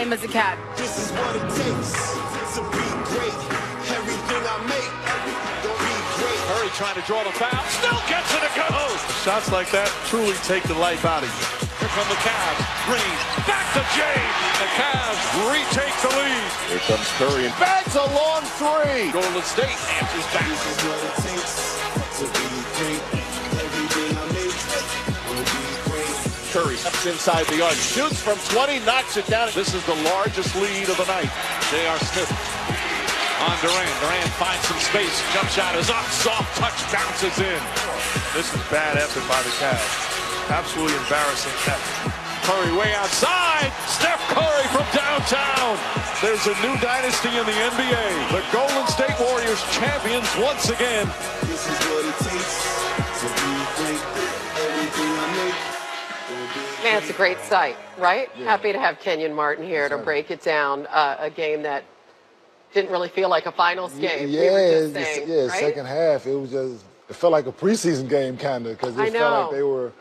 him as a Cavs. This is what it takes to be great. Everything I make, don't be great. Curry trying to draw the foul. Still gets it to go. Shots like that truly take the life out of you. Here come the Cavs. Green. Back to James. The Cavs retake the lead. Here comes Curry. And bags a long three. Golden State answers back. This is what it takes to be great. Everything I make, will be great. Curry steps inside the arc. Shoots from 20. Knocks it down. This is the largest lead of the night. J.R. Smith on Durant. Durant finds some space. Jump shot is up. Soft touch bounces in. This is bad effort by the Cavs. Absolutely embarrassing effort. Curry way outside. Steph Curry from downtown. There's a new dynasty in the NBA. The Golden State Warriors champions once again. This is what it takes to be great. Everything I make, will be Man, it's a great sight, right? Yeah. Happy to have Kenyon Martin here to break it down. A game that didn't really feel like a finals game. Yeah, we were just saying, right? second half, it was just, it felt like a preseason game kind of, because it felt like they were,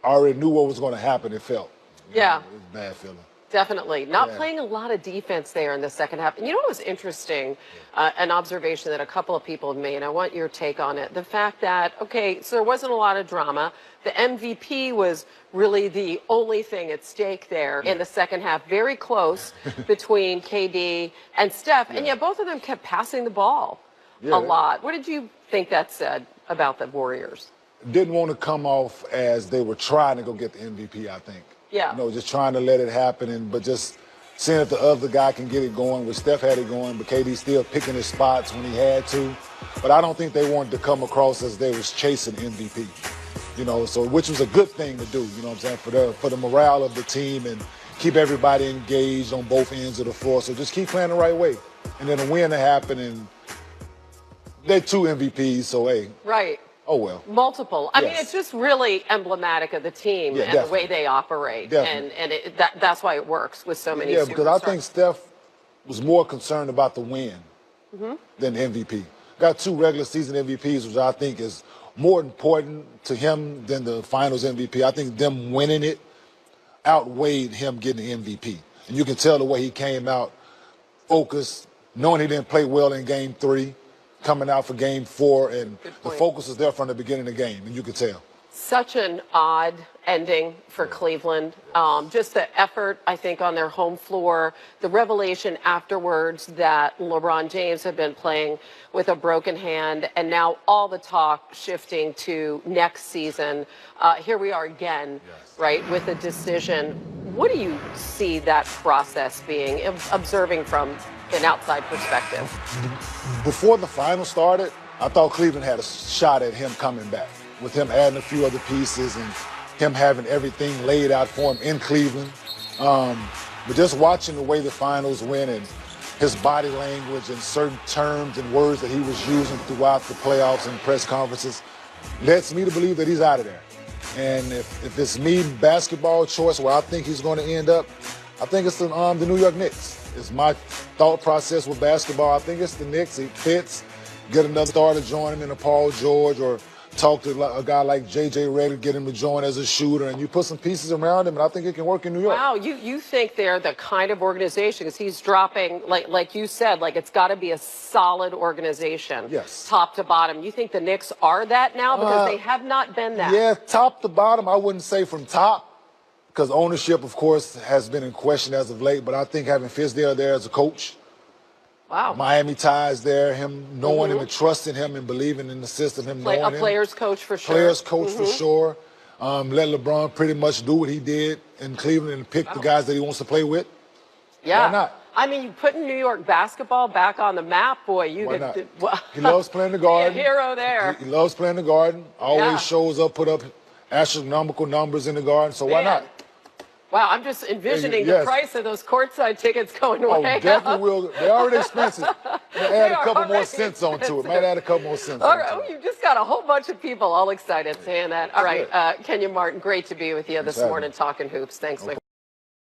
already knew what was going to happen, it felt. Yeah. It was a bad feeling. Definitely. Not playing a lot of defense there in the second half. And you know what was interesting? An observation that a couple of people have made. I want your take on it. The fact that, okay, so there wasn't a lot of drama. The MVP was really the only thing at stake there in the second half. Very close between KD and Steph. And yet both of them kept passing the ball a lot. What did you think that said about the Warriors? Didn't want to come off as they were trying to go get the MVP, I think. Yeah. You know, just trying to let it happen, but just seeing if the other guy can get it going, which Steph had it going, but KD still picking his spots when he had to. But I don't think they wanted to come across as they was chasing MVP. You know, so which was a good thing to do, you know what I'm saying, for the morale of the team and keep everybody engaged on both ends of the floor. So just keep playing the right way. And then a win to happen, and they're two MVPs, so hey. Right. Oh, well. Multiple. I mean, it's just really emblematic of the team and the way they operate. And that's why it works with so many superstars. Because I think Steph was more concerned about the win than the MVP. Got two regular season MVPs, which I think is more important to him than the finals MVP. I think them winning it outweighed him getting the MVP. And you can tell the way he came out focused, knowing he didn't play well in Game 3. Coming out for Game 4, and the focus was there from the beginning of the game, and you could tell. Such an odd ending for Cleveland. Just the effort, I think, on their home floor, the revelation afterwards that LeBron James had been playing with a broken hand, and now all the talk shifting to next season. Here we are again, right, with a decision. What do you see that process being, observing from an outside perspective? Before the final started, I thought Cleveland had a shot at him coming back, with him adding a few other pieces and him having everything laid out for him in Cleveland. But just watching the way the finals went and his body language and certain terms and words that he was using throughout the playoffs and press conferences lets me to believe that he's out of there. And if it's me basketball choice where I think he's going to end up, I think it's the New York Knicks. It's my thought process with basketball. I think it's the Knicks. He fits. Get another star to join him in a Paul George, or talk to a guy like J.J. Redick, get him to join as a shooter, and you put some pieces around him, and I think it can work in New York. Wow, you think they're the kind of organization, because he's dropping, like you said, like it's got to be a solid organization. Yes. Top to bottom. You think the Knicks are that now? Because they have not been that. Yeah, top to bottom, I wouldn't say from top, because ownership, of course, has been in question as of late, but I think having Fizdale there as a coach, wow. Miami ties there, him knowing him and trusting him and believing in the system, him knowing him. A player's coach for sure. Player's coach for sure. Let LeBron pretty much do what he did in Cleveland and pick the guys that he wants to play with. Yeah. Why not? I mean, you putting New York basketball back on the map, boy. You Why could. not? He loves playing the Garden. Be a hero there. He loves playing the Garden. Always shows up, put up astronomical numbers in the Garden. So why not? Wow, I'm just envisioning the price of those courtside tickets going way up. Definitely will. They're already expensive. Add a couple more cents onto it. Might add a couple more cents. All right. Oh, you just got a whole bunch of people all excited saying that. All right, Kenyon Martin, great to be with you this morning talking hoops. Thanks, my friend.